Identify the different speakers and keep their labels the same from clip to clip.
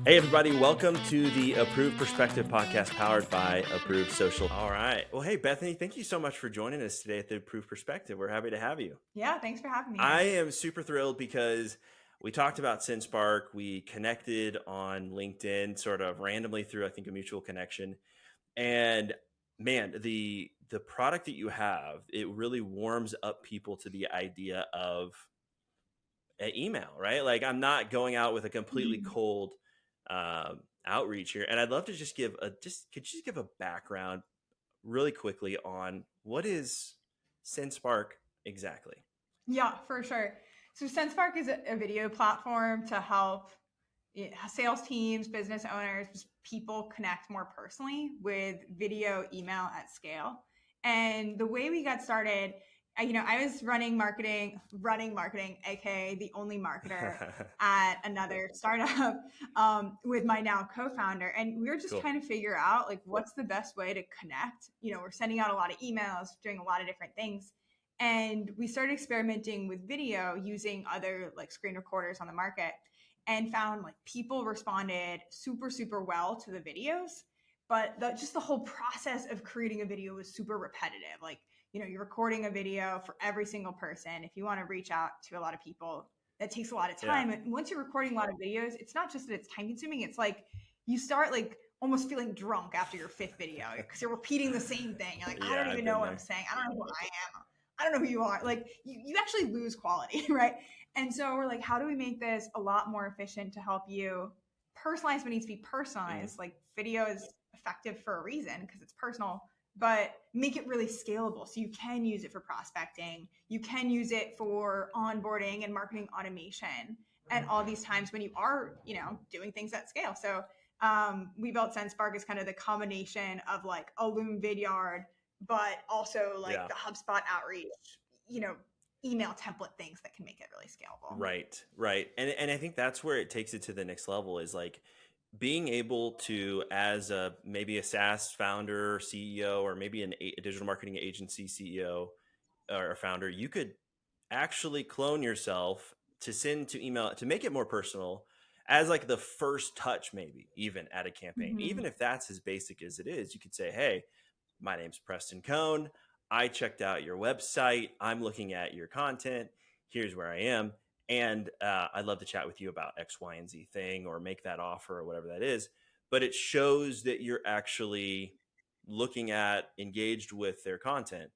Speaker 1: Hey, everybody, welcome to the Approved Perspective podcast powered by Approved Social. All right. Well, hey, Bethany, thank you so much for joining us today at the Approved Perspective. We're happy to have you.
Speaker 2: Yeah, thanks for having me
Speaker 1: I
Speaker 2: here.
Speaker 1: am super thrilled because we talked about SynSpark. We connected on LinkedIn sort of randomly through, I think, a mutual connection. And man, the product that you have, it really warms up people to the idea of an email, right? Like I'm not going out with a completely
Speaker 2: Mhm.
Speaker 1: cold outreach here, and I'd love to just give could you just give a background really quickly on what is SendSpark exactly?
Speaker 2: Yeah, for sure. So SensePark is a video platform to help sales teams, business owners, just people connect more personally with video email at scale. And the way we got started, I was running marketing, aka the only marketer at another startup with my now co-founder, and we were just
Speaker 1: Cool.
Speaker 2: trying to figure out like what's the best way to connect. We're sending out a lot of emails, doing a lot of different things, and we started experimenting with video using other like screen recorders on the market, and found like people responded super well to the videos, but just the whole process of creating a video was super repetitive. Like, you're recording a video for every single person. If you want to reach out to a lot of people, that takes a lot of
Speaker 1: Yeah.
Speaker 2: time. And once you're recording a lot of videos, it's not just that it's time consuming, it's like you start like almost feeling drunk after your fifth video because you're repeating the same thing. You're like, I
Speaker 1: Yeah,
Speaker 2: don't
Speaker 1: I've
Speaker 2: even
Speaker 1: been
Speaker 2: know what I'm
Speaker 1: there.
Speaker 2: saying. I don't know who I am. I don't know who you are. Like you actually lose quality, right? And so we're like, how do we make this a lot more efficient to help you personalize what needs to be
Speaker 1: Mm.
Speaker 2: personalized? Like video is effective for a reason because it's personal, but make it really scalable so you can use it for prospecting. You can use it for onboarding and marketing automation and all these times when you are, doing things at scale. So we built SendSpark as kind of the combination of like a Loom Vidyard, but also like
Speaker 1: Yeah.
Speaker 2: the HubSpot outreach, you know, email template things that can make it really scalable.
Speaker 1: Right. And I think that's where it takes it to the next level is like being able to, as a maybe a SaaS founder, CEO, or maybe a digital marketing agency CEO or founder, you could actually clone yourself to send to email to make it more personal as like the first touch, maybe even at a campaign.
Speaker 2: Mm-hmm.
Speaker 1: Even if that's as basic as it is, you could say, hey, my name's Preston Cone. I checked out your website. I'm looking at your content. Here's where I am. And I'd love to chat with you about X, Y, and Z thing or make that offer or whatever that is. But it shows that you're actually looking at, engaged with their content.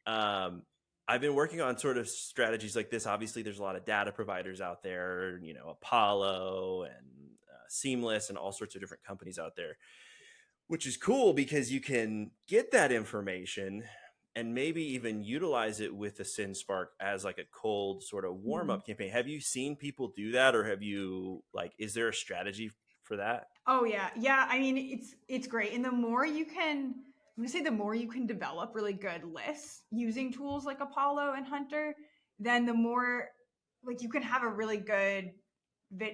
Speaker 1: Um, I've been working on sort of strategies like this. Obviously, there's a lot of data providers out there, Apollo and Seamless and all sorts of different companies out there, which is cool because you can get that information and maybe even utilize it with the SynSpark as like a cold sort of warm
Speaker 2: Mm-hmm.
Speaker 1: up campaign. Have you seen people do that, or have you like? Is there a strategy for that?
Speaker 2: Oh yeah. I mean, it's great, and the more you can, I'm gonna say, the more you can develop really good lists using tools like Apollo and Hunter, then the more like you can have a really good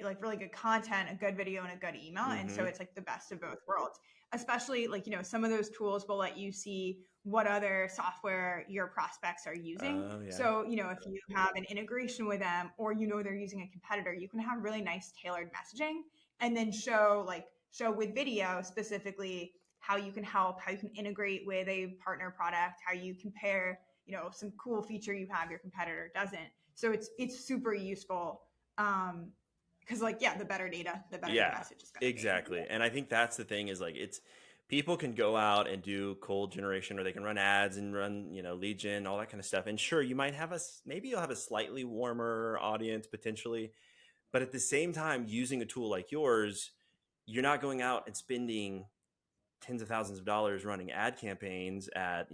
Speaker 2: like really good content, a good video, and a good email. And so
Speaker 1: Mm-hmm.
Speaker 2: it's like the best of both worlds. Especially like, some of those tools will let you see what other software your prospects are using.
Speaker 1: Oh yeah.
Speaker 2: So, if you have an integration with them or they're using a competitor, you can have really nice tailored messaging and then show with video specifically how you can help, how you can integrate with a partner product, how you compare, some cool feature you have your competitor doesn't. So it's super useful. Because like, yeah, the better data, the better your
Speaker 1: Yeah,
Speaker 2: message is going to be.
Speaker 1: exactly. And I think that's the thing is like it's people can go out and do cold generation or they can run ads and run, lead gen, all that kind of stuff. And sure, you might have maybe you'll have a slightly warmer audience potentially, but at the same time, using a tool like yours, you're not going out and spending tens of thousands of dollars running ad campaigns at,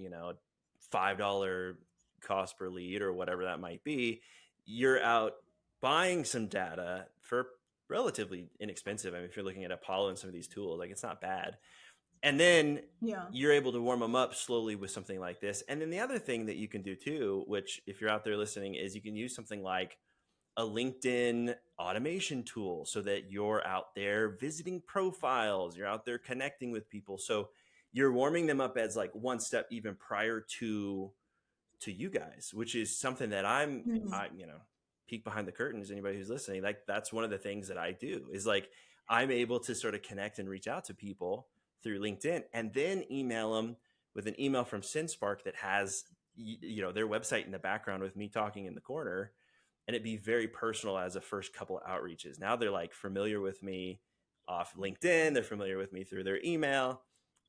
Speaker 1: $5 cost per lead or whatever that might be. You're out buying some data for relatively inexpensive. I mean, if you're looking at Apollo and some of these tools, like it's not bad. And then
Speaker 2: Yeah.
Speaker 1: you're able to warm them up slowly with something like this. And then the other thing that you can do too, which if you're out there listening, is you can use something like a LinkedIn automation tool so that you're out there visiting profiles, you're out there connecting with people. So you're warming them up as like one step even prior to you guys, which is something that
Speaker 2: Mhm.
Speaker 1: I peek behind the curtain as anybody who's listening. Like that's one of the things that I do is like I'm able to sort of connect and reach out to people through LinkedIn and then email them with an email from SynSpark that has, their website in the background with me talking in the corner, and it'd be very personal as a first couple of outreaches. Now they're like familiar with me off LinkedIn, they're familiar with me through their email,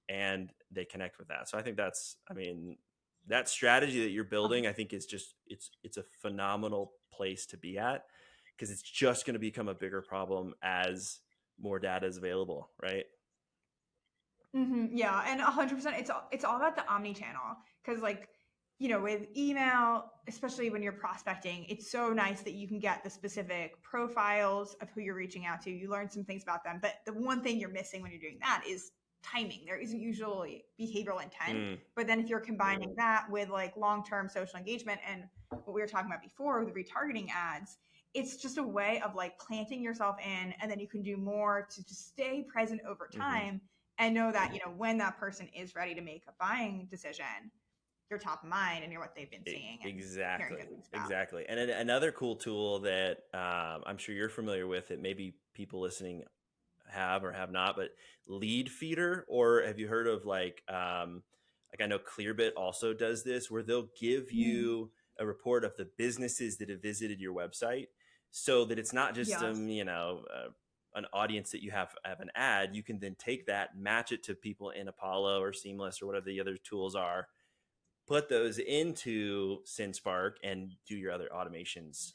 Speaker 1: and they connect with that. So I think that strategy that you're building, I think is just, it's a phenomenal place to be at, because it's just going to become a bigger problem as more data is available, right?
Speaker 2: Yeah, and 100%, it's all about the omni-channel, because like, with email, especially when you're prospecting, it's so nice that you can get the specific profiles of who you're reaching out to. You learn some things about them, but the one thing you're missing when you're doing that is timing. There isn't usually behavioral intent, but then if you're combining that with like long-term social engagement and what we were talking about before with retargeting ads, it's just a way of like planting yourself in, and then you can do more to just stay present over time and know that, when that person is ready to make a buying decision, you're top of mind and you're what they've been seeing. And
Speaker 1: Exactly.
Speaker 2: hearing good things about.
Speaker 1: Exactly. And another cool tool that I'm sure you're familiar with, that maybe people listening have or have not, but Lead Feeder, or have you heard of like I know Clearbit also does this, where they'll give you a report of the businesses that have visited your website, so that it's not just an audience that you have an ad. You can then take that, match it to people in Apollo or Seamless or whatever the other tools are, put those into SynSpark, and do your other automations,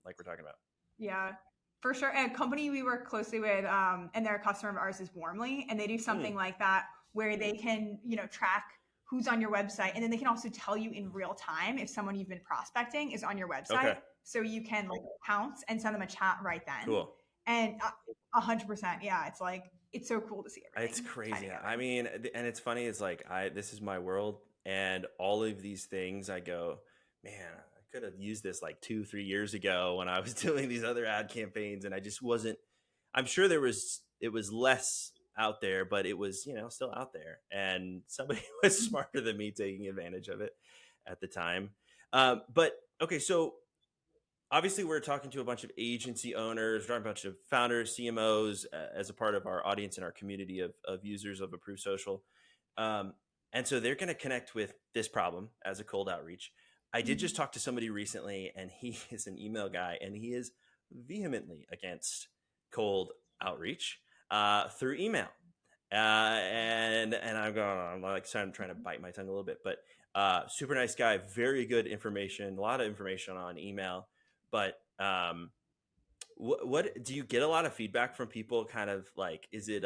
Speaker 1: like we're talking about.
Speaker 2: Yeah, for sure. And a company we work closely with, and they're a customer of ours, is Warmly, and they do something like that where they can, track who's on your website, and then they can also tell you in real time if someone you've been prospecting is on your website.
Speaker 1: Okay.
Speaker 2: So you can like pounce and send them a chat right then.
Speaker 1: Cool.
Speaker 2: And 100%, yeah, it's like, it's so cool to see everything.
Speaker 1: It's crazy. I mean, and it's funny, it's like, this is my world, and all of these things, I go, man, I could have used this like 2-3 years ago when I was doing these other ad campaigns, and I just wasn't. I'm sure it was less out there, but it was, still out there, and somebody was smarter than me taking advantage of it at the time. But okay, so obviously we're talking to a bunch of agency owners, we're talking to a bunch of founders, CMOs, as a part of our audience and our community of users of Approved Social. And so they're going to connect with this problem as a cold outreach. I did just talk to somebody recently, and he is an email guy, and he is vehemently against cold outreach through email. And I'm like, I'm trying to bite my tongue a little bit, but super nice guy, very good information, a lot of information on email. But what do you get a lot of feedback from people? Kind of like, is it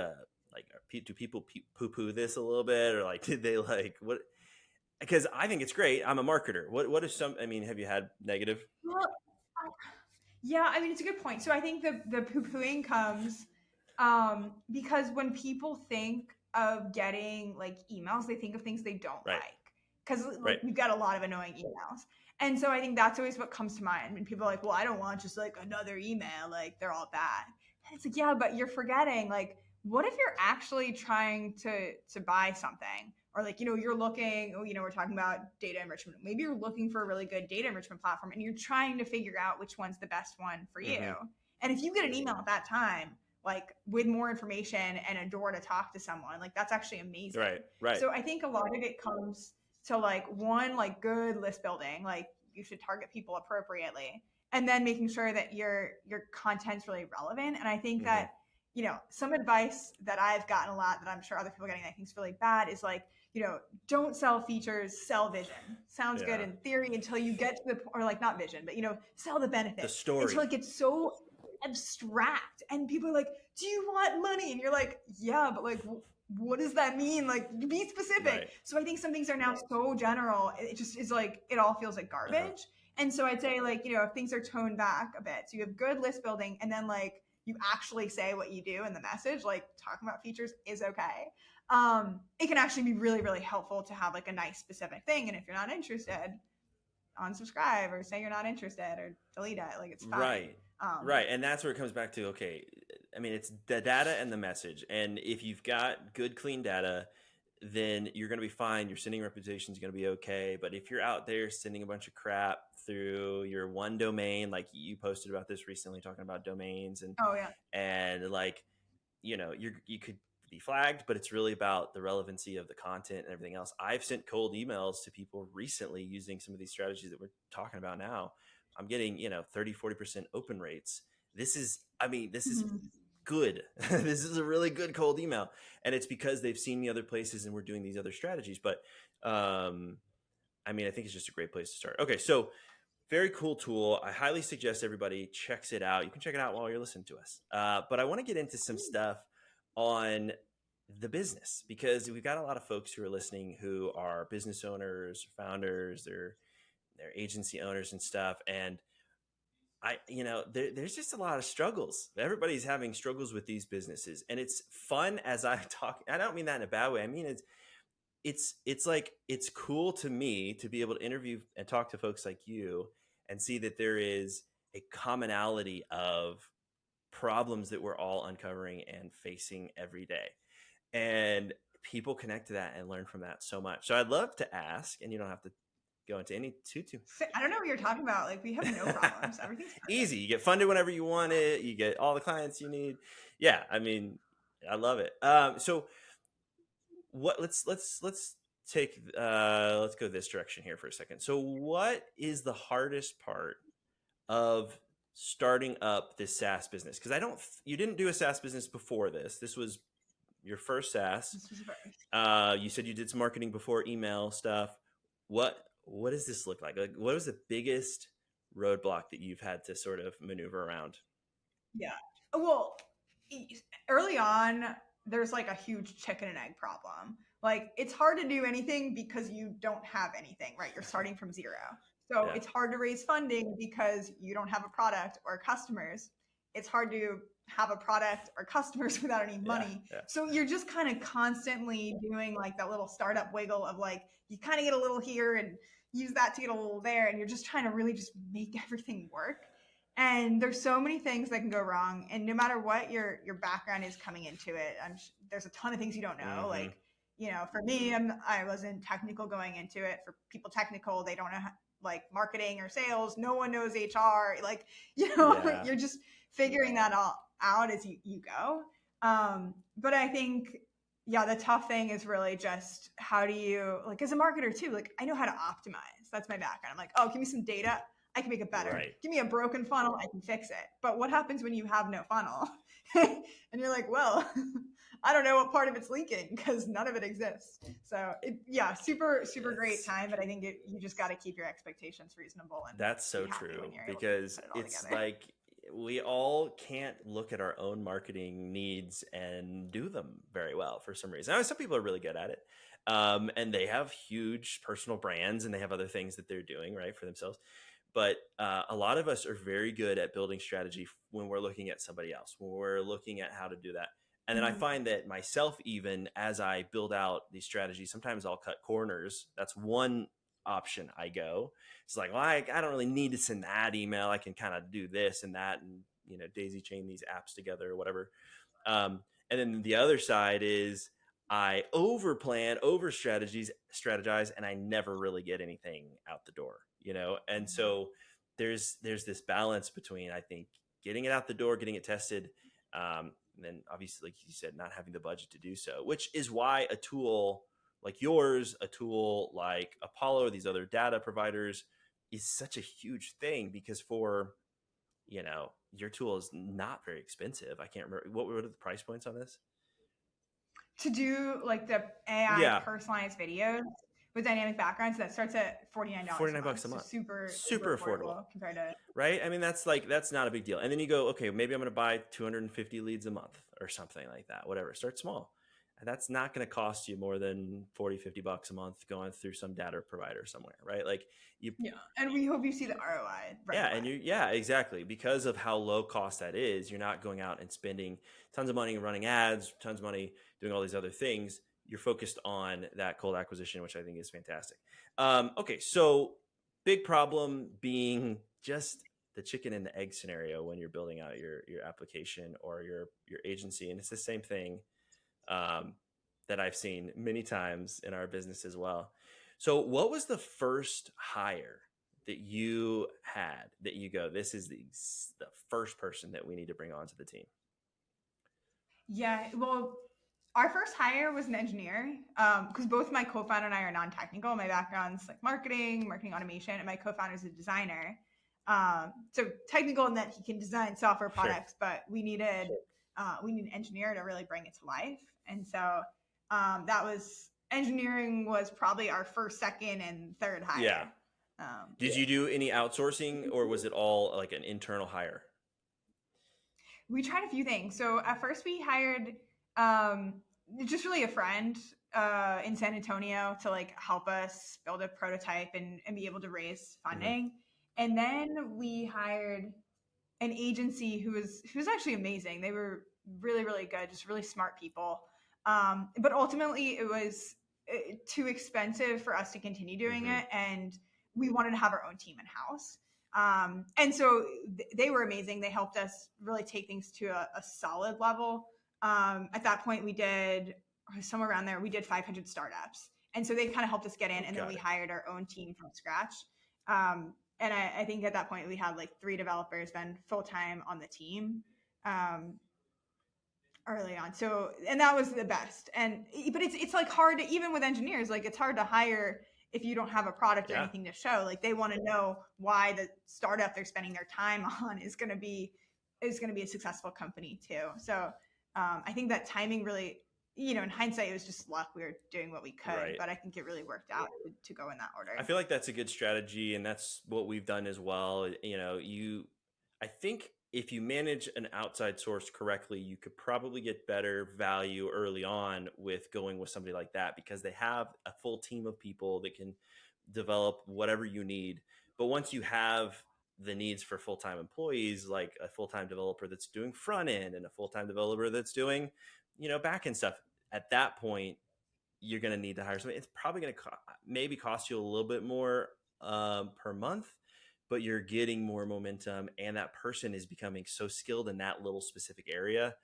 Speaker 1: do people poo-poo this a little bit, or like, did they like what? Because I think it's great. I'm a marketer. What is some? I mean, have you had negative?
Speaker 2: Well, yeah, I mean, it's a good point. So I think the poo-pooing comes because when people think of getting like emails, they think of things they don't like. Because we've got a lot of annoying emails. And so I think that's always what comes to mind when people are like, well, I don't want just like another email, like they're all bad. And it's like, yeah, but you're forgetting, like, what if you're actually trying to buy something? Or like, you're looking, we're talking about data enrichment. Maybe you're looking for a really good data enrichment platform, and you're trying to figure out which one's the best one for you. And if you get an email at that time, like with more information and a door to talk to someone, like that's actually amazing.
Speaker 1: Right.
Speaker 2: So I think a lot of it comes to like, one, like good list building, like you should target people appropriately, and then making sure that your content's really relevant. And I think that, some advice that I've gotten a lot that I'm sure other people are getting that I think is really bad is like, don't sell features, sell vision. Sounds good in theory until you get to the, or like not vision, but sell the benefit.
Speaker 1: The story.
Speaker 2: Until it gets so abstract and people are like, do you want money? And you're like, yeah, but like, what does that mean? Like, be specific.
Speaker 1: Right.
Speaker 2: So I think some things are now so general, it just is like, it all feels like garbage. And so I'd say like, if things are toned back a bit, so you have good list building, and then like you actually say what you do in the message, like talking about features is okay. It can actually be really, really helpful to have like a nice specific thing. And if you're not interested, unsubscribe or say you're not interested or delete it. Like, it's fine.
Speaker 1: Right. And that's where it comes back to, okay, I mean, it's the data and the message. And if you've got good, clean data, then you're going to be fine. Your sending reputation is going to be okay. But if you're out there sending a bunch of crap through your one domain, like you posted about this recently, talking about domains
Speaker 2: Oh yeah.
Speaker 1: and like, you could be flagged, but it's really about the relevancy of the content and everything else. I've sent cold emails to people recently using some of these strategies that we're talking about now. I'm getting, 30-40% open rates. This is
Speaker 2: Mhm.
Speaker 1: good. This is a really good cold email. And it's because they've seen me other places and we're doing these other strategies. But I think it's just a great place to start. Okay, so very cool tool. I highly suggest everybody checks it out. You can check it out while you're listening to us. But I want to get into some stuff on the business, because we've got a lot of folks who are listening who are business owners, founders, they're agency owners and stuff. And there's just a lot of struggles. Everybody's having struggles with these businesses, and it's fun as I talk. I don't mean that in a bad way. I mean, it's like, it's cool to me to be able to interview and talk to folks like you and see that there is a commonality of problems that we're all uncovering and facing every day. And people connect to that and learn from that so much. So I'd love to ask, and you don't have to go into any too
Speaker 2: I don't know what you're talking about. Like, we have no problems. Everything's perfect.
Speaker 1: easy. You get funded whenever you want it. You get all the clients you need. Yeah, I love it. So what? Let's take let's go this direction here for a second. So what is the hardest part of starting up this SaaS business? Because you didn't do a SaaS business before this. This was your first SaaS.
Speaker 2: This was first.
Speaker 1: You said you did some marketing before, email stuff. What does this look like? Like, what was the biggest roadblock that you've had to sort of maneuver around?
Speaker 2: Yeah. Well, early on, there's like a huge chicken and egg problem. Like, it's hard to do anything because you don't have anything, right? You're starting from zero. So
Speaker 1: Yeah.
Speaker 2: it's hard to raise funding because you don't have a product or customers. It's hard to have a product or customers without any money.
Speaker 1: Yeah.
Speaker 2: So you're just kind of constantly doing like that little startup wiggle of like, you kind of get a little here and use that to get a little there. And you're just trying to really just make everything work. And there's so many things that can go wrong. And no matter what your background is coming into it, there's a ton of things you don't know.
Speaker 1: Mm-hmm.
Speaker 2: Like, for me, I wasn't technical going into it. For people technical, they don't know like marketing or sales. No one knows HR. Like,
Speaker 1: Yeah.
Speaker 2: you're just figuring that all out as you go. But I think, yeah, the tough thing is really just how do you, like, as a marketer too, like, I know how to optimize. That's my background. I'm like, oh, give me some data, I can make it better.
Speaker 1: Right.
Speaker 2: Give me a broken funnel, I can fix it. But what happens when you have no funnel? And you're like, well, I don't know what part of it's leaking because none of it exists. So super great time. But I think you just got to keep your expectations reasonable. And
Speaker 1: that's so true, because it's like we all can't look at our own marketing needs and do them very well for some reason. I mean, some people are really good at it. And they have huge personal brands and they have other things that they're doing right for themselves. But a lot of us are very good at building strategy when we're looking at somebody else, when we're looking at how to do that. And then I find that myself, even as I build out these strategies, sometimes I'll cut corners. That's one option I go. It's like, well, I don't really need to send that email. I can kind of do this and that and, daisy chain these apps together or whatever. And then the other side is I strategize, and I never really get anything out the door, And so there's this balance between, I think, getting it out the door, getting it tested, and then obviously, like you said, not having the budget to do so, which is why a tool like yours, a tool like Apollo, these other data providers, is such a huge thing, because for, your tool is not very expensive. I can't remember what were the price points on this?
Speaker 2: To do like the AI personalized videos with dynamic backgrounds, that starts at $49
Speaker 1: $49 a month.
Speaker 2: So
Speaker 1: super affordable
Speaker 2: compared to,
Speaker 1: right? I mean, that's not a big deal. And then you go, okay, maybe I'm going to buy 250 leads a month or something like that, whatever. Start small. And that's not going to cost you more than $40-50 a month going through some data provider somewhere, right? Like
Speaker 2: and we hope you see the ROI.
Speaker 1: Exactly. Because of how low cost that is, you're not going out and spending tons of money running ads, tons of money doing all these other things. You're focused on that cold acquisition, which I think is fantastic. Okay, so big problem being just the chicken and the egg scenario when you're building out your application or your agency, and it's the same thing that I've seen many times in our business as well. So, what was the first hire that you had that you go, this is the first person that we need to bring onto the team?
Speaker 2: Yeah, well, our first hire was an engineer because both my co-founder and I are non-technical. My background's like marketing automation, and my co-founder is a designer. So technical in that he can design software
Speaker 1: Sure.
Speaker 2: products, but we need an engineer to really bring it to life. And so that was engineering was probably our first, second, and third
Speaker 1: Yeah.
Speaker 2: hire.
Speaker 1: Did you do any outsourcing or was it all like an internal hire?
Speaker 2: We tried a few things. So at first we hired um, just really a friend in San Antonio to like help us build a prototype and be able to raise
Speaker 1: Hmm.
Speaker 2: funding. And then we hired an agency who was actually amazing. They were really really good, just really smart people. But ultimately, it was too expensive for us to continue doing
Speaker 1: Hmm.
Speaker 2: it, and we wanted to have our own team in house. And so they were amazing. They helped us really take things to a solid level. At that point, we did somewhere around there. We did 500 startups, and so they kind of helped us get in, and then
Speaker 1: Got
Speaker 2: we
Speaker 1: it.
Speaker 2: hired our own team from scratch. And I think at that point we had like 3 developers then full time on the team um, early on. So and that was the best. And but it's like hard to, even with engineers, like it's hard to hire if you don't have a product or
Speaker 1: Yeah.
Speaker 2: anything to show. Like they want to know why the startup they're spending their time on is going to be a successful company too. So I think that timing really, in hindsight, it was just luck. We were doing what we could,
Speaker 1: Right.
Speaker 2: but I think it really worked out to go in that
Speaker 1: I
Speaker 2: order.
Speaker 1: feel like that's a good strategy, and that's what we've done as well. I think if you manage an outside source correctly, you could probably get better value early on with going with somebody like that because they have a full team of people that can develop whatever you need. But once you have the needs for full-time employees, like a full-time developer that's doing front end and a full-time developer that's doing, back end stuff, at that point you're going to need to hire somebody. It's probably going to maybe cost you a little bit more per month, but you're getting more momentum, and that person is becoming so skilled in that little specific area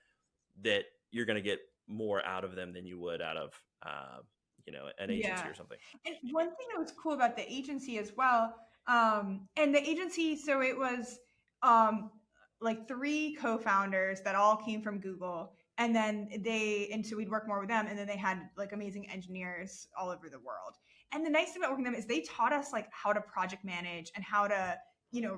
Speaker 1: that you're going to get more out of them than you would out of an
Speaker 2: Yeah.
Speaker 1: agency or something.
Speaker 2: And one thing that was cool about the agency as well, and the agency, so it was um, like 3 co-founders that all came from Google. And so we'd work more with them. And then they had like amazing engineers all over the world. And the nice thing about working with them is they taught us like how to project manage and how to,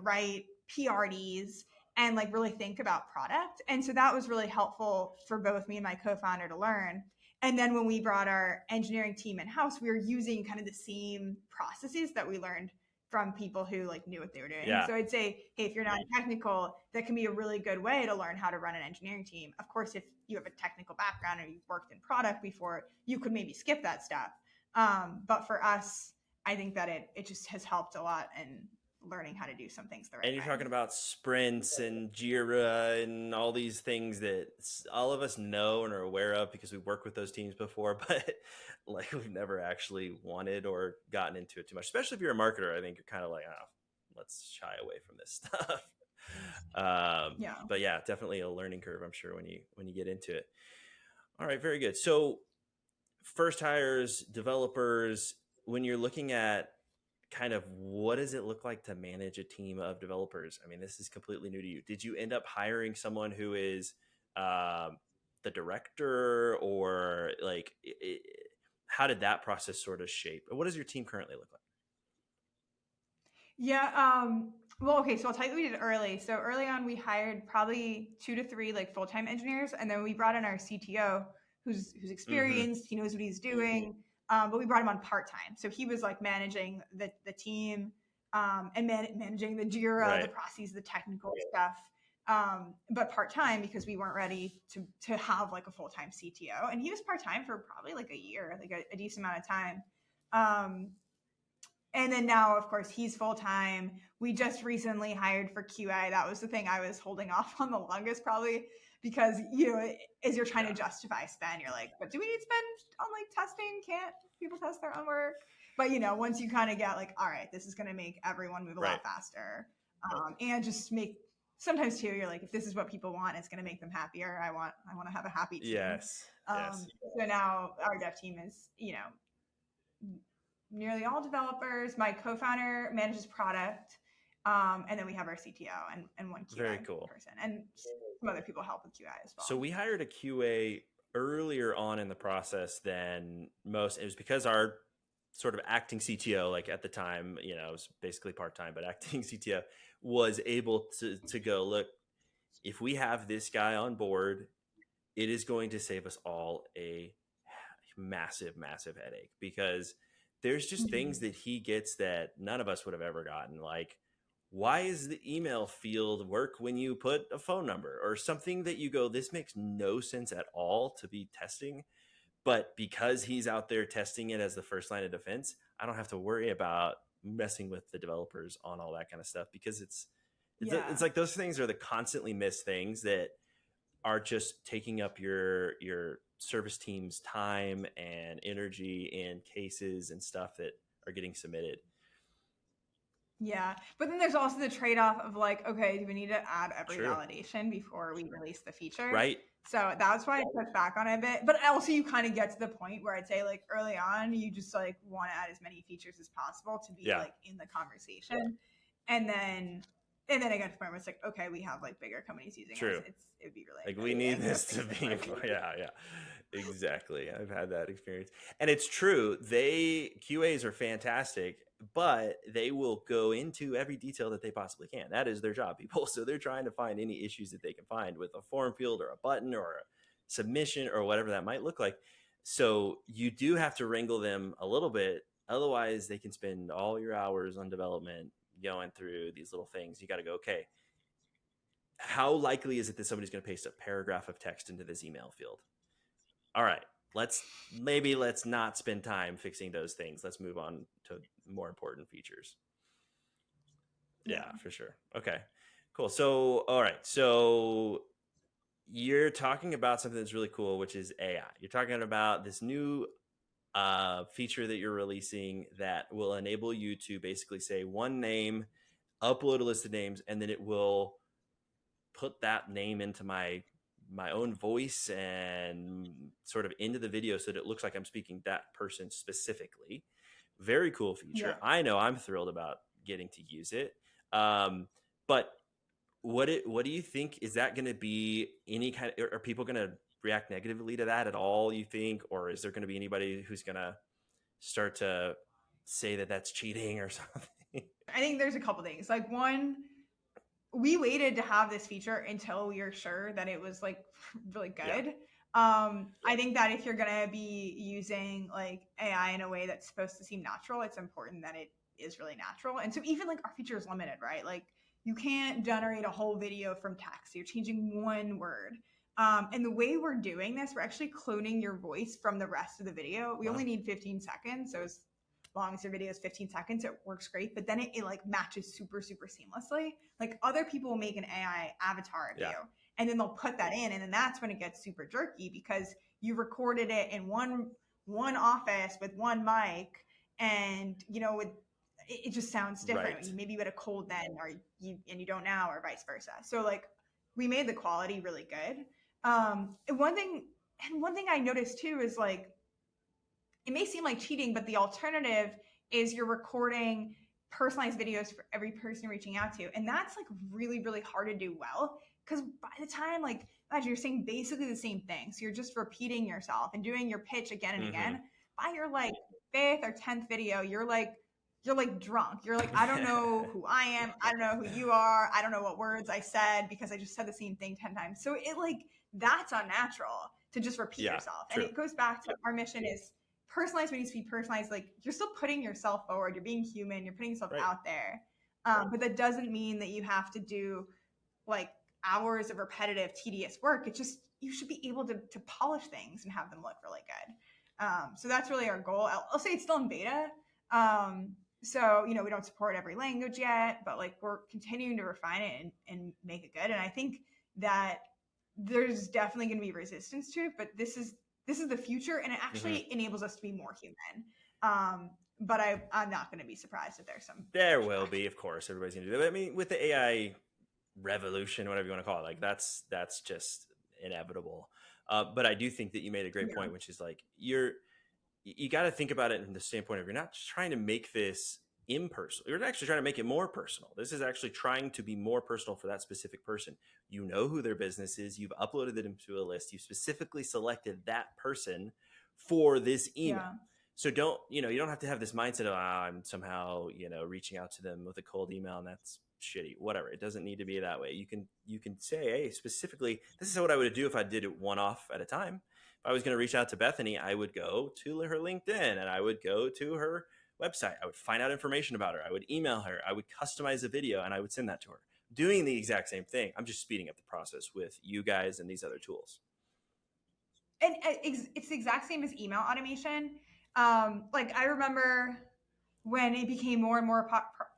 Speaker 2: write PRDs and like really think about product. And so that was really helpful for both me and my co-founder to learn. And then when we brought our engineering team in house, we were using kind of the same processes that we learned from people who like knew what they were doing.
Speaker 1: Yeah.
Speaker 2: So I'd say, hey, if you're not technical, that can be a really good way to learn how to run an engineering team. Of course, if you have a technical background or you've worked in product before, you could maybe skip that step. But for us, I think that it just has helped a lot in learning how to do some things the
Speaker 1: And
Speaker 2: right
Speaker 1: you're
Speaker 2: way.
Speaker 1: talking about sprints and Jira and all these things that all of us know and are aware of because we've worked with those teams before, but like we've never actually wanted or gotten into it too much. Especially if you're a marketer, I think you're kind of like, oh, let's shy away from this stuff.
Speaker 2: Yeah.
Speaker 1: But yeah, definitely a learning curve, I'm sure, when you get into it. All right, very good. So first hires, developers, when you're looking at kind of what does it look like to manage a team of developers? I mean, this is completely new to you. Did you end up hiring someone who is the director, or like how did that process sort of shape? What does your team currently look like?
Speaker 2: Yeah. Well, okay. So I'll tell you what we did early. So early on, we hired probably 2 to 3 like full time engineers, and then we brought in our CTO, who's
Speaker 1: Hmm.
Speaker 2: experienced. He knows what he's doing. But we brought him on part time, so he was like managing the team and managing the Jira, the
Speaker 1: Right.
Speaker 2: processes, the technical stuff. But part time because we weren't ready to have like a full time CTO, and he was part time for probably like a year, like a decent amount of time. Um, and then now, of course, he's full time. We just recently hired for QA. That was the thing I was holding off on the longest, probably because as you're trying
Speaker 1: Yeah.
Speaker 2: to justify spend, you're like, but do we need spend on like testing? Can't people test their own work? But once you kind of get like, all right, this is going to make everyone move a
Speaker 1: Right.
Speaker 2: lot faster, and just make sometimes too. You're like, if this is what people want, it's going to make them happier. I want to have a happy team.
Speaker 1: Yes. Yes.
Speaker 2: So now our dev team is, nearly all developers. My co-founder manages product. And then we have our CTO and one QA
Speaker 1: Very cool.
Speaker 2: person, and some other people help with QA as well.
Speaker 1: So we hired a QA earlier on in the process than most. It was because our sort of acting CTO, like at the time, it was basically part-time, but acting CTO was able to go, look, if we have this guy on board, it is going to save us all a massive, massive headache, because there's just things that he gets that none of us would have ever gotten. Like, why is the email field work when you put a phone number, or something that you go, this makes no sense at all to be testing, but because he's out there testing it as the first line of defense, I don't have to worry about messing with the developers on all that kind of stuff, because it's like those things are the constantly missed things that are just taking up your service team's time and energy in cases and stuff that are getting submitted.
Speaker 2: Yeah, but then there's also the trade-off of like, okay, do we need to add every
Speaker 1: True.
Speaker 2: validation before we release the feature?
Speaker 1: Right.
Speaker 2: So that's why I took back on it a bit. But also, you kind of get to the point where I'd say, like, early on, you just like want to add as many features as possible to be like in the conversation, and then I got to the point where it's like, okay, we have like bigger companies using us. It'd be really
Speaker 1: like we need this to be exactly. I've had that experience, and it's true. QAs are fantastic, but they will go into every detail that they possibly can. That is their job, people. So they're trying to find any issues that they can find with a form field or a button or a submission or whatever that might look like. So you do have to wrangle them a little bit. Otherwise, they can spend all your hours on development going through these little things. You got to go, okay, how likely is it that somebody's going to paste a paragraph of text into this email field? All right, let's not spend time fixing those things. Let's move on to more important features. Yeah, for sure. Okay, cool. So, all right. So you're talking about something that's really cool, which is AI. You're talking about this new feature that you're releasing that will enable you to basically say one name, upload a list of names, and then it will put that name into my own voice and sort of into the video so that it looks like I'm speaking that person specifically. Very cool feature. I know I'm thrilled about getting to use it. But what do you think? Is that going to be any kind of, are people going to react negatively to that at all, you think? Or is there going to be anybody who's going to start to say that that's cheating or something?
Speaker 2: I think there's a couple things. Like, one, we waited to have this feature until we were sure that it was like really good. I think that if you're going to be using like AI in a way that's supposed to seem natural, it's important that it is really natural. And so even like our feature is limited, right? Like, you can't generate a whole video from text. You're changing one word. And the way we're doing this, we're actually cloning your voice from the rest of the video. We only need 15 seconds. So as long as your video is 15 seconds, it works great. But then it like matches super, super seamlessly. Like, other people will make an AI avatar of you, and then they'll put that in. And then that's when it gets super jerky, because you recorded it in one office with one mic, and it just sounds different. Right. Maybe you had a cold then, or you don't now, or vice versa. So like, we made the quality really good. And one thing I noticed too is like, it may seem like cheating, but the alternative is you're recording personalized videos for every person you're reaching out to. And that's like really, really hard to do well, because by the time, like, imagine you're saying basically the same thing. So you're just repeating yourself and doing your pitch again and again. By your like 5th or 10th video, you're like drunk. You're like, I don't know who I am. I don't know who you are. I don't know what words I said, because I just said the same thing 10 times. So it like, that's unnatural to just repeat yourself. True. And it goes back to our mission is personalized. When you speak personalized, like, you're still putting yourself forward. You're being human. You're putting yourself out there. But that doesn't mean that you have to do like hours of repetitive, tedious work. It's just, you should be able to polish things and have them look really good. So that's really our goal. I'll say it's still in beta. So, we don't support every language yet, but like, we're continuing to refine it and make it good. And I think that there's definitely going to be resistance to it, but this is the future, and it actually enables us to be more human. But I'm not going to be surprised if there's some.
Speaker 1: There will be, of course. Everybody's going to do that. But I mean, with the AI revolution, whatever you want to call it, like that's just inevitable. But I do think that you made a great
Speaker 2: Yeah.
Speaker 1: point, which is like you got to think about it from the standpoint of you're not just trying to make this impersonal. You're actually trying to make it more personal. This is actually trying to be more personal for that specific person. You know who their business is. You've uploaded it into a list. You've specifically selected that person for this email.
Speaker 2: Yeah.
Speaker 1: So you don't have to have this mindset of, I'm somehow, reaching out to them with a cold email and that's shitty, whatever. It doesn't need to be that way. You can say, hey, specifically, this is what I would do if I did it one off at a time. If I was going to reach out to Bethany, I would go to her LinkedIn and I would go to her website. I would find out information about her. I would email her. I would customize a video and I would send that to her. Doing the exact same thing. I'm just speeding up the process with you guys and these other tools.
Speaker 2: And it's the exact same as email automation. Like I remember when it became more and more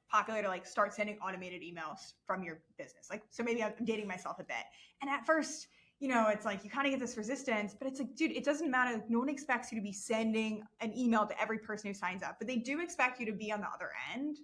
Speaker 2: popular to like start sending automated emails from your business. Like, so maybe I'm dating myself a bit. And at first, it's like you kind of get this resistance, but it's like, dude, it doesn't matter. No one expects you to be sending an email to every person who signs up, but they do expect you to be on the other end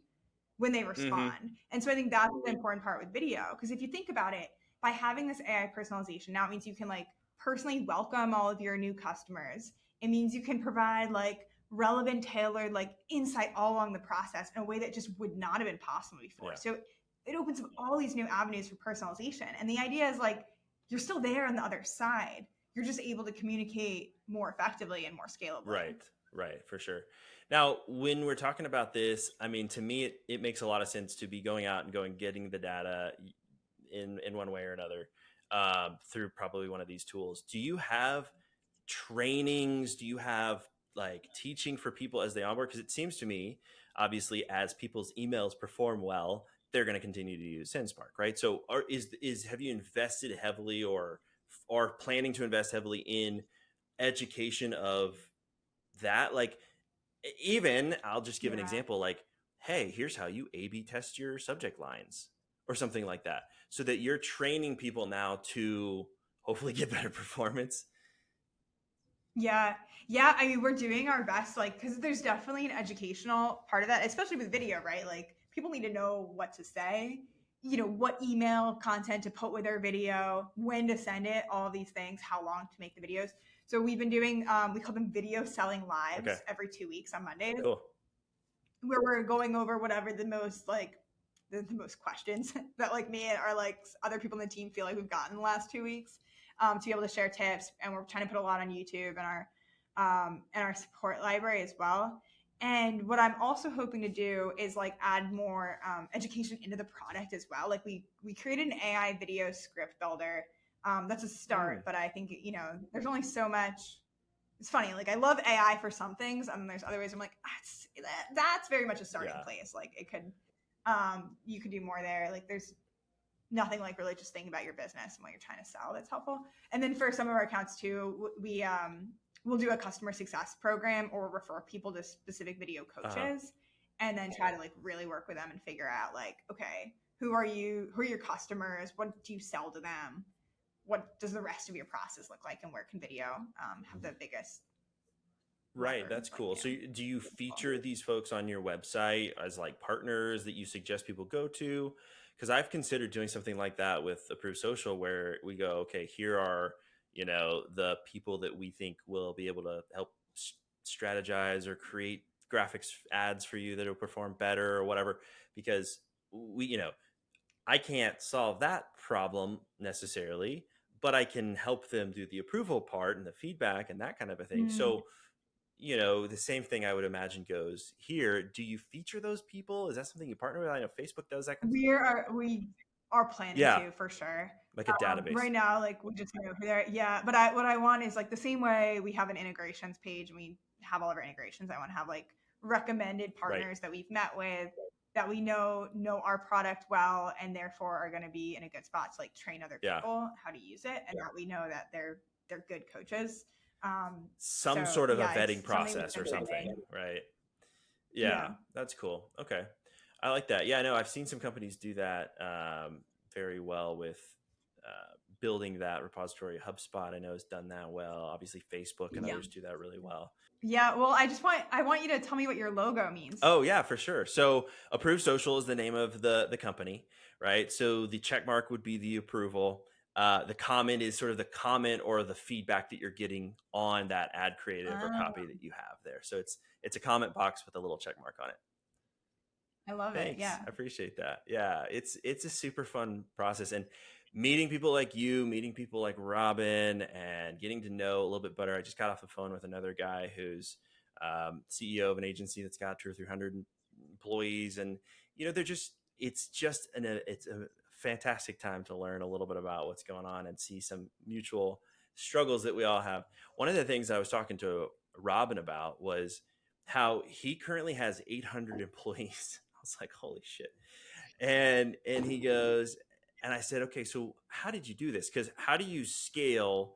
Speaker 2: when they respond. Mm-hmm. And so I think that's the important part with video. Because if you think about it, by having this AI personalization, now it means you can like personally welcome all of your new customers. It means you can provide like relevant, tailored like insight all along the process in a way that just would not have been possible before. Yeah. So it opens up all these new avenues for personalization. And the idea is like, you're still there on the other side. You're just able to communicate more effectively and more scalably.
Speaker 1: Right, for sure. Now, when we're talking about this, I mean, to me, it makes a lot of sense to be going out and getting the data in one way or another through probably one of these tools. Do you have trainings? Do you have like teaching for people as they onboard? Because it seems to me, obviously, as people's emails perform well, they're going to continue to use SendSpark, right? So have you invested heavily or planning to invest heavily in education of that? Like, even I'll just give an example, like, hey, here's how you A/B test your subject lines or something like that, so that you're training people now to hopefully get better performance.
Speaker 2: Yeah. I mean, we're doing our best, like, because there's definitely an educational part of that, especially with video, right? Like, people need to know what to say, what email content to put with their video, when to send it, all of these things, how long to make the videos. So we've been doing, we call them video selling lives every 2 weeks on Mondays.
Speaker 1: Cool.
Speaker 2: Where we're going over whatever the most, like, the most questions that, like, me or, like, other people in the team feel like we've gotten the last 2 weeks. To be able to share tips, and we're trying to put a lot on YouTube and our support library as well. And what I'm also hoping to do is like add more education into the product as well. Like we created an AI video script builder. That's a start, but I think there's only so much. It's funny, like I love AI for some things, and then there's other ways I'm like, that's very much a starting place. Like it could, you could do more there. Like there's nothing like really just thinking about your business and what you're trying to sell that's helpful. And then for some of our accounts too, we'll do a customer success program or refer people to specific video coaches and then try to like really work with them and figure out like, okay, who are your customers? What do you sell to them? What does the rest of your process look like? And where can video have the biggest?
Speaker 1: Right. That's cool. So do you feature these folks on your website as like partners that you suggest people go to? Because I've considered doing something like that with Approved Social, where we go, okay, here are, the people that we think will be able to help strategize or create graphics ads for you that will perform better or whatever. Because I can't solve that problem necessarily, but I can help them do the approval part and the feedback and that kind of a thing. So, the same thing I would imagine goes here. Do you feature those people? Is that something you partner with? I know Facebook does that.
Speaker 2: We are planning to, for sure.
Speaker 1: Like a database.
Speaker 2: Right now, like we just go there. Yeah. But what I want is like the same way we have an integrations page and we have all of our integrations. I want to have like recommended partners that we've met with, that we know our product well, and therefore are going to be in a good spot to like train other people how to use it, and that we know that they're good coaches.
Speaker 1: Some sort of a vetting process or something, right? Yeah, that's cool. Okay. I like that. Yeah, no, I've seen some companies do that very well with building that repository. HubSpot, I know, has done that well. Obviously, Facebook and others do that really well.
Speaker 2: Yeah, well, I want you to tell me what your logo means.
Speaker 1: Oh, yeah, for sure. So Approved Social is the name of the company, right? So the check mark would be the approval. The comment is sort of the comment or the feedback that you're getting on that ad creative or
Speaker 2: Oh,
Speaker 1: copy that you have there. So it's a comment box with a little check mark on it.
Speaker 2: I love it.
Speaker 1: Thanks.
Speaker 2: Yeah.
Speaker 1: I appreciate that. Yeah, it's a super fun process, and meeting people like you, meeting people like Robin, and getting to know a little bit better. I just got off the phone with another guy who's CEO of an agency that's got 200 or 300 employees, and they're just it's a fantastic time to learn a little bit about what's going on and see some mutual struggles that we all have. One of the things I was talking to Robin about was how he currently has 800 employees. I was like, holy shit. And he goes, and I said, okay, so how did you do this? Because how do you scale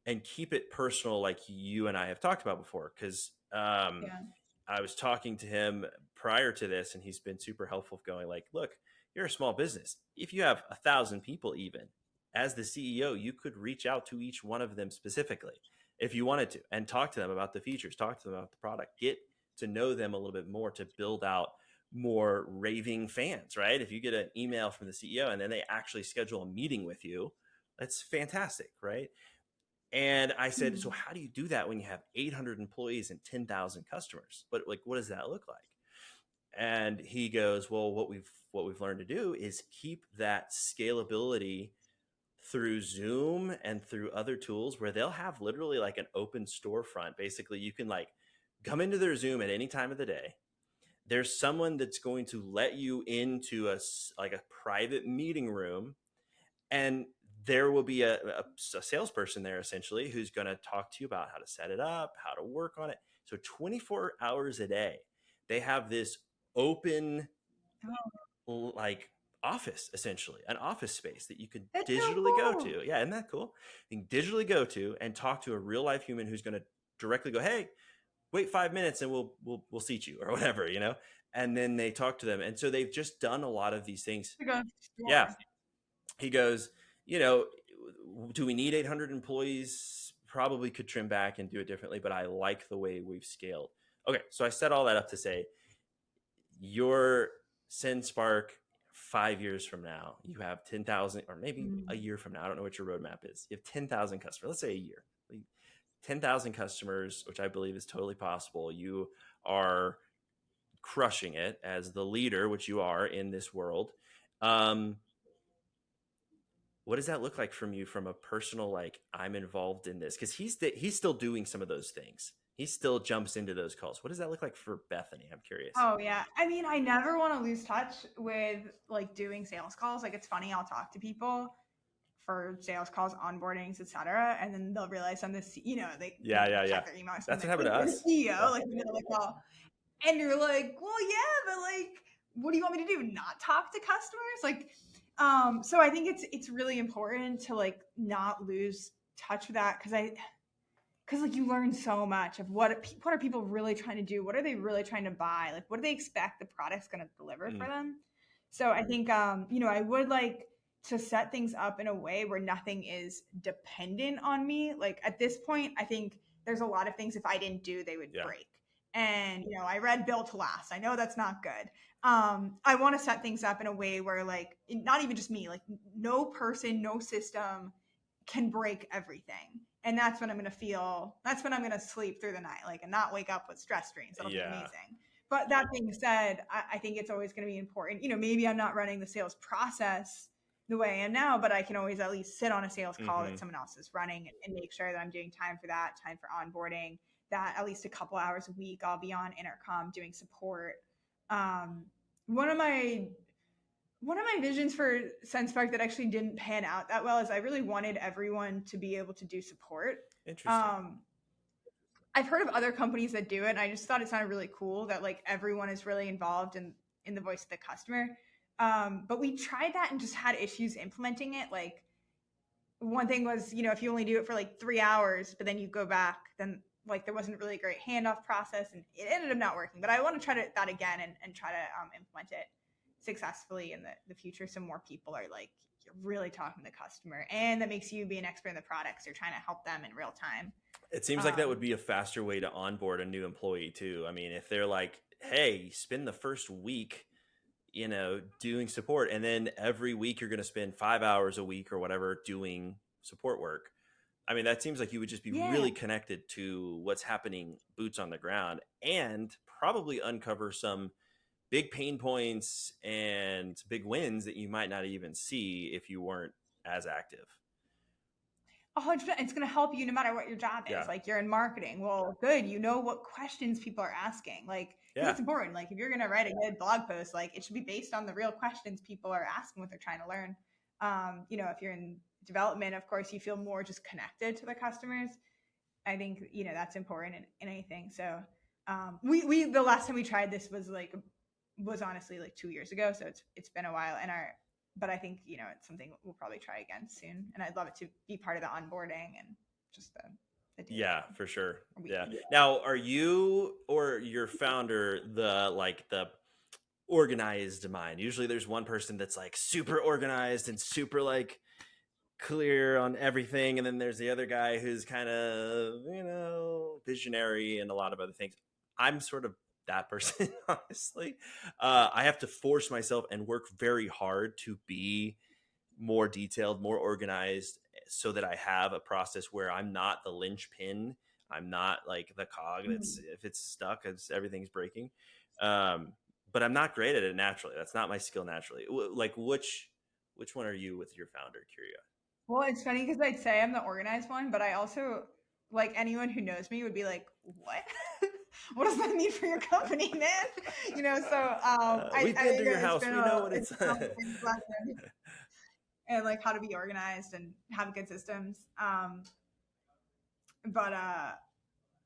Speaker 1: and keep it personal like you and I have talked about before? Because
Speaker 2: Yeah.
Speaker 1: I was talking to him prior to this, and he's been super helpful going like, look, you're a small business. If you have 1,000 people, even as the CEO, you could reach out to each one of them specifically if you wanted to and talk to them about the features, talk to them about the product, get to know them a little bit more to build out more raving fans, right? If you get an email from the CEO and then they actually schedule a meeting with you, that's fantastic, right? And I said, so
Speaker 2: Mhm.
Speaker 1: how do you do that when you have 800 employees and 10,000 customers? But like, what does that look like? And he goes, well, what we've learned to do is keep that scalability through Zoom and through other tools where they'll have literally like an open storefront. Basically, you can like come into their Zoom at any time of the day. There's someone that's going to let you into like a private meeting room, and there will be a salesperson there essentially who's going to talk to you about how to set it up, how to work on it. So 24 hours a day, they have this open
Speaker 2: Oh,
Speaker 1: like office, essentially an office space that you can
Speaker 2: that's so
Speaker 1: digitally go
Speaker 2: cool.
Speaker 1: to. Yeah, isn't that cool? You can digitally go to and talk to a real life human who's going to directly go, hey, wait 5 minutes and we'll seat you or whatever, and then they talk to them. And so they've just done a lot of these things.
Speaker 2: To go to the
Speaker 1: Yeah,
Speaker 2: store.
Speaker 1: he goes, you know, do we need 800 employees? Probably could trim back and do it differently, but I like the way we've scaled. Okay, so I set all that up to say your SendSpark 5 years from now, you have 10,000, or maybe a
Speaker 2: Mm.
Speaker 1: year from now. I don't know what your roadmap is. You have 10,000 customers. Let's say a year. 10,000 customers, which I believe is totally possible. You are crushing it as the leader, which you are in this world. Um, what does that look like from you from a personal, like, I'm involved in this? Because he's still doing some of those things. He still jumps into those calls. What does that look like for Bethany? I'm curious.
Speaker 2: Oh yeah. I mean, I never want to lose touch with like doing sales calls. Like it's funny, I'll talk to people for sales calls, onboardings, etc., and then they'll realize I'm this, they
Speaker 1: Yeah, yeah, yeah.
Speaker 2: check their email or
Speaker 1: That's
Speaker 2: something.
Speaker 1: what happened to
Speaker 2: Like, you're the
Speaker 1: us.
Speaker 2: CEO,
Speaker 1: Yeah.
Speaker 2: like in the middle of the call, and you're like, well, yeah, but like, what do you want me to do? Not talk to customers? Like, so I think it's really important to like not lose touch with that because like you learn so much of what are people really trying to do, what are they really trying to buy, like what do they expect the product's going to deliver for
Speaker 1: Mm,
Speaker 2: them. So I think I would like to set things up in a way where nothing is dependent on me. Like at this point I think there's a lot of things if I didn't do they would
Speaker 1: yeah.
Speaker 2: break, and I read Built to Last. I know that's not good. I want to set things up in a way where like not even just me, like no person, no system can break everything. And that's when I'm going to feel, that's when I'm going to sleep through the night, like, and not wake up with stress dreams. That'll be
Speaker 1: Yeah.
Speaker 2: amazing. But that being said, I think it's always going to be important. Maybe I'm not running the sales process the way I am now, but I can always at least sit on a sales call
Speaker 1: Mm-hmm.
Speaker 2: that someone else is running and make sure that I'm doing time for that, time for onboarding, that at least a couple hours a week I'll be on intercom doing support. Um, one of my visions for SensePark that actually didn't pan out that well is I really wanted everyone to be able to do support.
Speaker 1: Interesting.
Speaker 2: Um, I've heard of other companies that do it, and I just thought it sounded really cool that like everyone is really involved in the voice of the customer. But we tried that and just had issues implementing it. Like one thing was, if you only do it for like 3 hours, but then you go back, then like there wasn't really a great handoff process, and it ended up not working. But I want to try that again and try to implement it successfully in the future, so more people are like you're really talking to the customer, and that makes you be an expert in the products. You're trying to help them in real time.
Speaker 1: It seems like that would be a faster way to onboard a new employee too. I mean, if they're like, hey, spend the first week, doing support, and then every week you're going to spend 5 hours a week or whatever doing support work. I mean, that seems like you would just be
Speaker 2: Yeah.
Speaker 1: really connected to what's happening, boots on the ground, and probably uncover some big pain points and big wins that you might not even see if you weren't as active.
Speaker 2: 100%. It's going to help you no matter what your job is.
Speaker 1: Yeah.
Speaker 2: Like you're in marketing. Well, good. You know what questions people are asking. Like, because
Speaker 1: Yeah.
Speaker 2: it's important. Like if you're going to write a good blog post, like it should be based on the real questions people are asking, what they're trying to learn. If you're in development, of course, you feel more just connected to the customers. I think, that's important in anything. So we the last time we tried this was honestly like 2 years ago. So it's been a while, but I think, it's something we'll probably try again soon. And I'd love it to be part of the onboarding and just the
Speaker 1: Yeah, for sure. Yeah.
Speaker 2: Yeah.
Speaker 1: Now, are you or your founder the organized mind? Usually there's one person that's like super organized and super like clear on everything, and then there's the other guy who's kind of visionary and a lot of other things. I'm sort of that person. Honestly, I have to force myself and work very hard to be more detailed, more organized, so that I have a process where I'm not the linchpin. I'm not like the cog that's, if it's stuck, everything's breaking. But I'm not great at it naturally. That's not my skill naturally. Like which one are you with your founder? Curious.
Speaker 2: Well, it's funny because I'd say I'm the organized one, but I also, like, anyone who knows me would be like, what? What does that mean for your company, man?
Speaker 1: We've been to your house. We know what it's.
Speaker 2: And like how to be organized and have good systems. But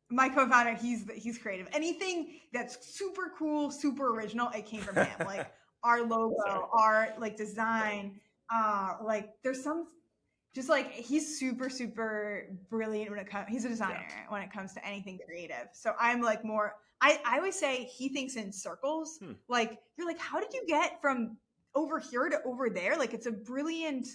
Speaker 2: my co-founder, he's creative. Anything that's super cool, super original, it came from him. Like our logo, our like design, like there's some, just like he's super, super brilliant when it comes, he's a designer when it comes to anything creative. So I'm like more, I always say he thinks in circles. Like you're like, how did you get from over here to over there? Like it's a brilliant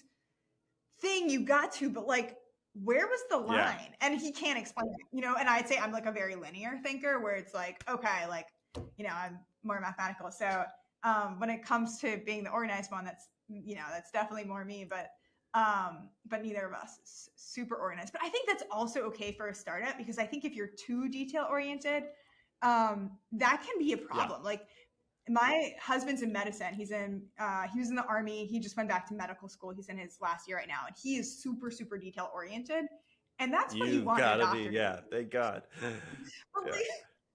Speaker 2: thing you got to, but like where was the line? And he can't explain it, and I'd say I'm like a very linear thinker where it's like, okay, like, I'm more mathematical. So when it comes to being the organized one, that's definitely more me, but neither of us is super organized. But I think that's also okay for a startup, because I think if you're too detail oriented, that can be a problem. Like my husband's in medicine. He was in the Army. He just went back to medical school. He's in his last year right now, and he is super, super detail oriented. And that's what you want.
Speaker 1: Gotta be, thank God.
Speaker 2: Like,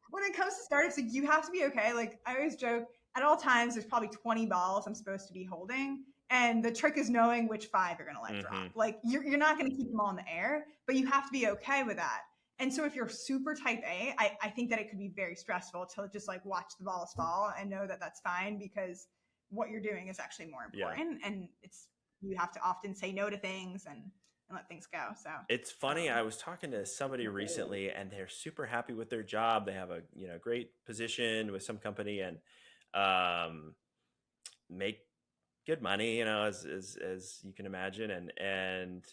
Speaker 2: when it comes to startups, like you have to be okay. Like I always joke, at all times there's probably 20 balls I'm supposed to be holding, and the trick is knowing which 5 you're gonna let drop. Like you're not gonna keep them all in the air, but you have to be okay with that. And so if you're super type A, I think that it could be very stressful to just like watch the balls fall and know that that's fine, because what you're doing is actually more important. And you have to often say no to things and let things go. So
Speaker 1: it's funny. I was talking to somebody recently, and they're super happy with their job. They have a great position with some company, and make good money, as you can imagine, and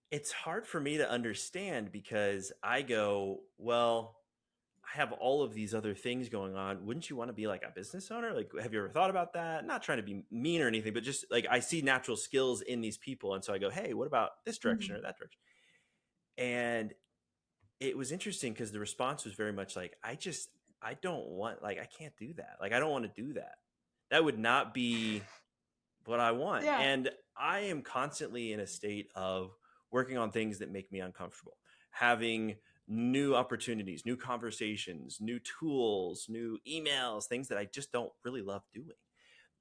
Speaker 1: it's hard for me to understand, because I go, well, I have all of these other things going on. Wouldn't you want to be like a business owner? Like, have you ever thought about that? Not trying to be mean or anything, but just like I see natural skills in these people. And so I go, hey, what about this direction or that direction? And it was interesting because the response was very much like, I don't want, like, I can't do that. Like, I don't want to do that. That would not be what I want. And I am constantly in a state of working on things that make me uncomfortable, having new opportunities, new conversations, new tools, new emails, things that I just don't really love doing.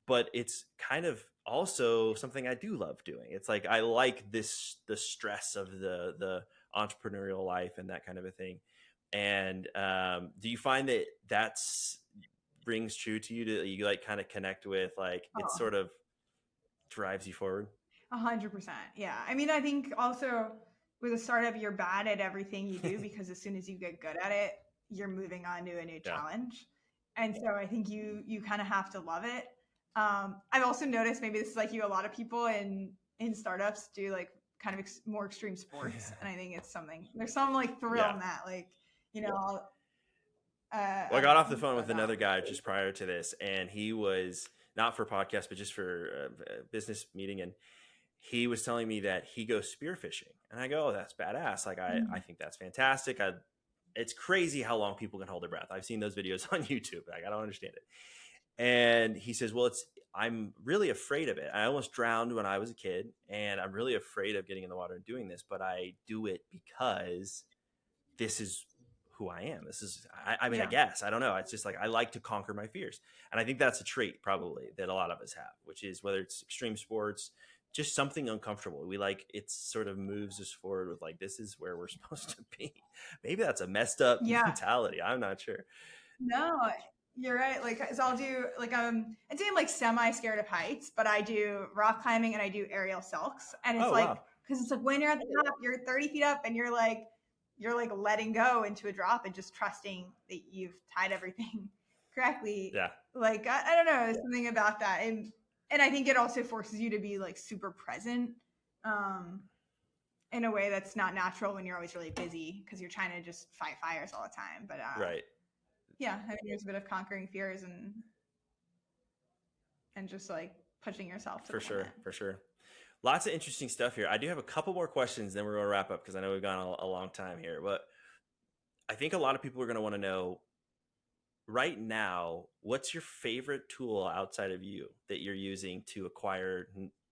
Speaker 1: But it's kind of also something I do love doing. It's like I like the stress of the entrepreneurial life and that kind of a thing. And do you find that that's rings true to you, to you like kind of connect with, like it sort of drives you forward?
Speaker 2: 100%. Yeah. I mean, I think also with a startup, you're bad at everything you do, because as soon as you get good at it, you're moving on to a new challenge. And so I think you kind of have to love it. I've also noticed, maybe this is like you, a lot of people in startups do like kind of more extreme sports. And I think it's there's some like thrill in that. Like,
Speaker 1: Well, I got off the
Speaker 2: event,
Speaker 1: phone with
Speaker 2: but
Speaker 1: another guy just prior to this, and he was not for podcast, but just for a business meeting. And he was telling me that he goes spearfishing. And I go, oh, that's badass. Like, I think that's fantastic. It's crazy how long people can hold their breath. I've seen those videos on YouTube. Like, I don't understand it. And he says, well, I'm really afraid of it. I almost drowned when I was a kid, and I'm really afraid of getting in the water and doing this, but I do it because this is who I am. This is, I mean, I guess, I don't know. It's just like, I like to conquer my fears. And I think that's a trait probably that a lot of us have, which is whether it's extreme sports, just something uncomfortable. We like, it sort of moves us forward with like, this is where we're supposed to be. Maybe that's a messed up mentality. I'm not sure.
Speaker 2: No, you're right. Like, so I'll do like, I'd say I'm like semi scared of heights, but I do rock climbing and I do aerial silks. And it's because it's like when you're at the top, you're 30 feet up and you're like letting go into a drop and just trusting that you've tied everything correctly.
Speaker 1: Yeah.
Speaker 2: Like, I don't know, something about that. And I think it also forces you to be like super present in a way that's not natural when you're always really busy because you're trying to just fight fires all the time. But
Speaker 1: right.
Speaker 2: Yeah, I think there's a bit of conquering fears and just like pushing yourself to
Speaker 1: for sure. Lots of interesting stuff here. I do have a couple more questions, then we're going to wrap up because I know we've gone a long time here. But I think a lot of people are going to want to know right now, what's your favorite tool outside of you that you're using to acquire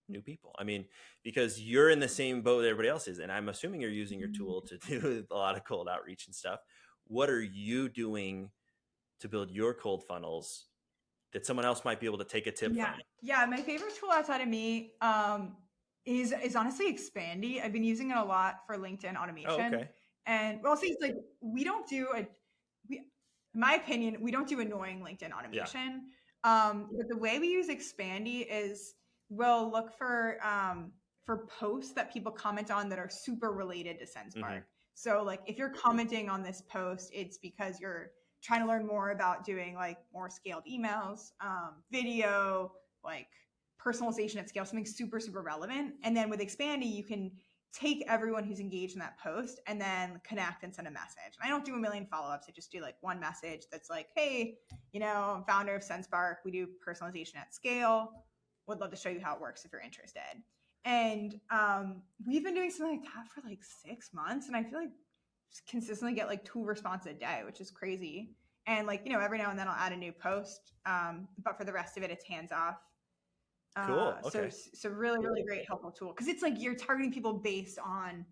Speaker 1: new people? I mean, because you're in the same boat that everybody else is, and I'm assuming you're using your tool to do a lot of cold outreach and stuff. What are you doing to build your cold funnels that someone else might be able to take a tip from?
Speaker 2: Yeah, my favorite tool outside of me is honestly Expandy. I've been using it a lot for LinkedIn automation.
Speaker 1: Oh, okay.
Speaker 2: And well, see, it's like in my opinion, we don't do annoying LinkedIn automation. But the way we use Expandy is we'll look for posts that people comment on that are super related to SendSpark. So like if you're commenting on this post, it's because you're trying to learn more about doing like more scaled emails, video, like personalization at scale, something super, super relevant. And then with Expandy, you can take everyone who's engaged in that post and then connect and send a message. And I don't do a million follow-ups. I just do like one message that's like, hey, I'm founder of SendSpark. We do personalization at scale. Would love to show you how it works if you're interested. And we've been doing something like that for like 6 months. And I feel like just consistently get like 2 responses a day, which is crazy. And like, every now and then I'll add a new post. But for the rest of it, it's hands off.
Speaker 1: Cool. Okay.
Speaker 2: So really, really great, helpful tool. Cause it's like you're targeting people based on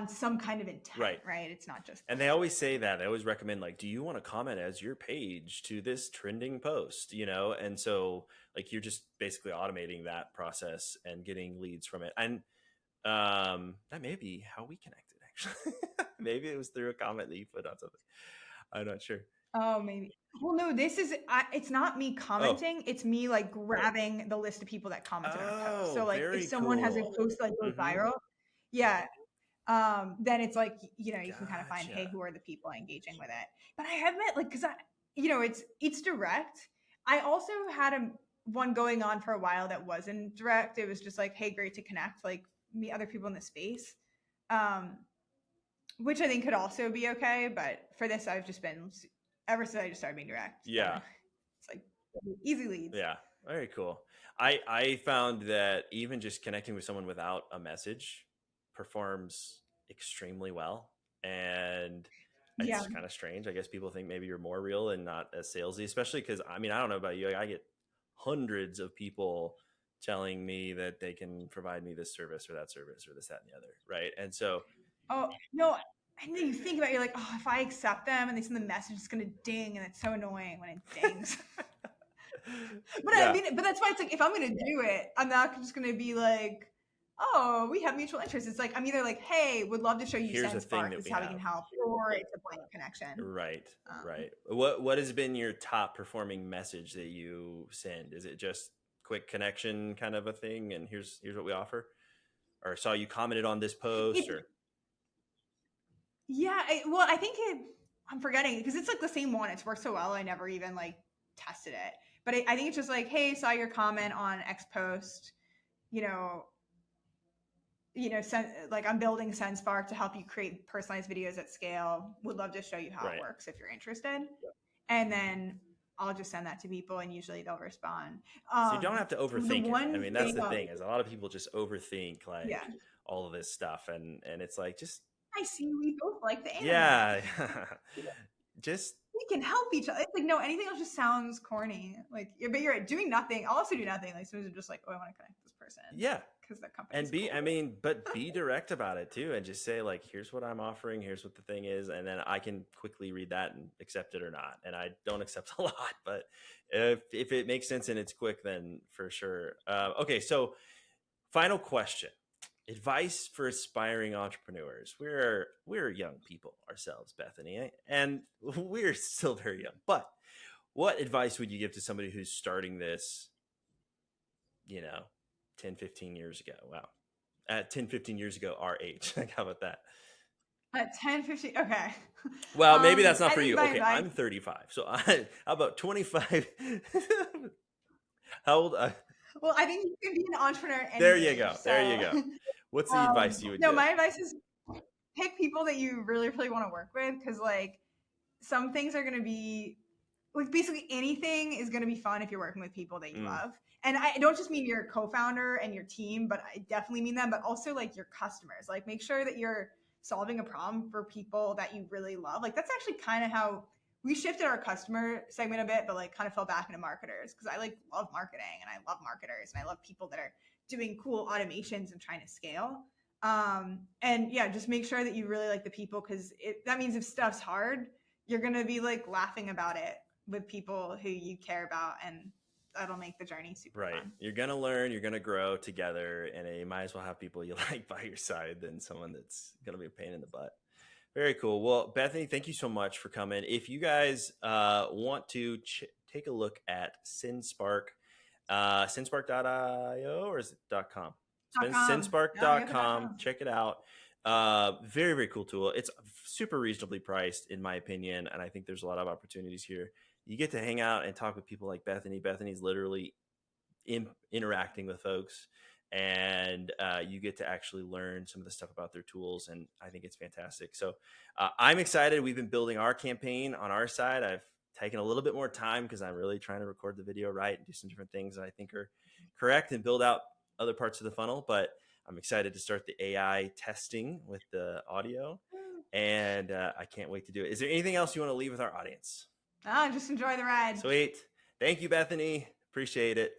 Speaker 2: some kind of intent, right? It's not just.
Speaker 1: And they always say that. They always recommend like, do you want to comment as your page to this trending post, And so like, you're just basically automating that process and getting leads from it. And that may be how we connected actually. Maybe it was through a comment that you put on something. I'm not sure.
Speaker 2: Oh, maybe. Well, no, it's not me commenting. Oh. It's me like grabbing the list of people that commented on a post. So like if someone has a post that goes viral, then it's like, you can kind of find, hey, who are the people engaging with it? But I have met like, cause it's direct. I also had one going on for a while that wasn't direct. It was just like, hey, great to connect, like meet other people in the space. Which I think could also be okay. But for this, I've just been ever since I just started being direct.
Speaker 1: Yeah.
Speaker 2: It's like easy leads.
Speaker 1: Yeah. Very cool. I found that even just connecting with someone without a message performs extremely well. And it's kind of strange. I guess people think maybe you're more real and not as salesy, especially because, I mean, I don't know about you. I get hundreds of people telling me that they can provide me this service or that service or this, that, and the other. Right. And so.
Speaker 2: Oh, no. And then you think about it, you're like, oh, if I accept them and they send the message, it's going to ding. And it's so annoying when it dings. But I mean, but that's why it's like, if I'm going to do it, I'm not just going to be like, oh, we have mutual interests. It's like, I'm either like, hey, would love to show you SendSpark. This is how we can help. Or it's a blank connection.
Speaker 1: Right. Right. What has been your top performing message that you send? Is it just quick connection kind of a thing? And here's what we offer? Or saw you commented on this post or?
Speaker 2: Yeah, I think I'm forgetting because it's like the same one. It's worked so well. I never even like tested it, but I think it's just like, hey, saw your comment on X post, like I'm building SendSpark to help you create personalized videos at scale. Would love to show you how it works if you're interested. And then I'll just send that to people, and usually they'll respond.
Speaker 1: So you don't have to overthink it. I mean, that's the thing, is a lot of people just overthink like all of this stuff, and it's like, just
Speaker 2: I see we both like the anime.
Speaker 1: Yeah. Just
Speaker 2: we can help each other. It's like, no, anything else just sounds corny. Like, but you're doing nothing. I'll also do nothing. Like, sometimes just like, oh, I want to connect with this person.
Speaker 1: Yeah.
Speaker 2: Because the company.
Speaker 1: And be, cool. I mean, but be direct about it too, and just say like, here's what I'm offering, here's what the thing is, and then I can quickly read that and accept it or not. And I don't accept a lot, but if it makes sense and it's quick, then for sure. Okay, so final question. Advice for aspiring entrepreneurs. We're young people ourselves, Bethany, and we're still very young. But what advice would you give to somebody who's starting this, 10, 15 years ago? Wow. 10, 15 years ago, our age. How about that?
Speaker 2: At 10, 15, okay.
Speaker 1: Well, maybe that's not for you. Okay, I'm 35. So how about 25? How old?
Speaker 2: Well, I think you can be an entrepreneur.
Speaker 1: There you go. So. There you go. What's the advice you would give?
Speaker 2: No, my advice is pick people that you really, really want to work with, because like some things are going to be like basically anything is going to be fun if you're working with people that you love. And I don't just mean your co-founder and your team, but I definitely mean them, but also like your customers. Like make sure that you're solving a problem for people that you really love. Like that's actually kind of how we shifted our customer segment a bit, but like kind of fell back into marketers, because I like love marketing and I love marketers and I love people that are doing cool automations and trying to scale. And yeah, just make sure that you really like the people, because that means if stuff's hard, you're going to be like laughing about it with people who you care about, and that'll make the journey super fun.
Speaker 1: You're going to learn, you're going to grow together, and you might as well have people you like by your side than someone that's going to be a pain in the butt. Very cool. Well, Bethany, thank you so much for coming. If you guys want to take a look at SendSpark, SendSpark.io, or is it .com? SendSpark.com. Check it out. Very, very cool tool. It's super reasonably priced, in my opinion, and I think there's a lot of opportunities here. You get to hang out and talk with people like Bethany. Bethany's literally interacting with folks, and you get to actually learn some of the stuff about their tools, and I think it's fantastic. So I'm excited. We've been building our campaign on our side. I've taken a little bit more time because I'm really trying to record the video right and do some different things that I think are correct and build out other parts of the funnel. But I'm excited to start the AI testing with the audio, and I can't wait to do it. Is there anything else you want to leave with our audience?
Speaker 2: Just enjoy the ride.
Speaker 1: Sweet. Thank you, Bethany. Appreciate it.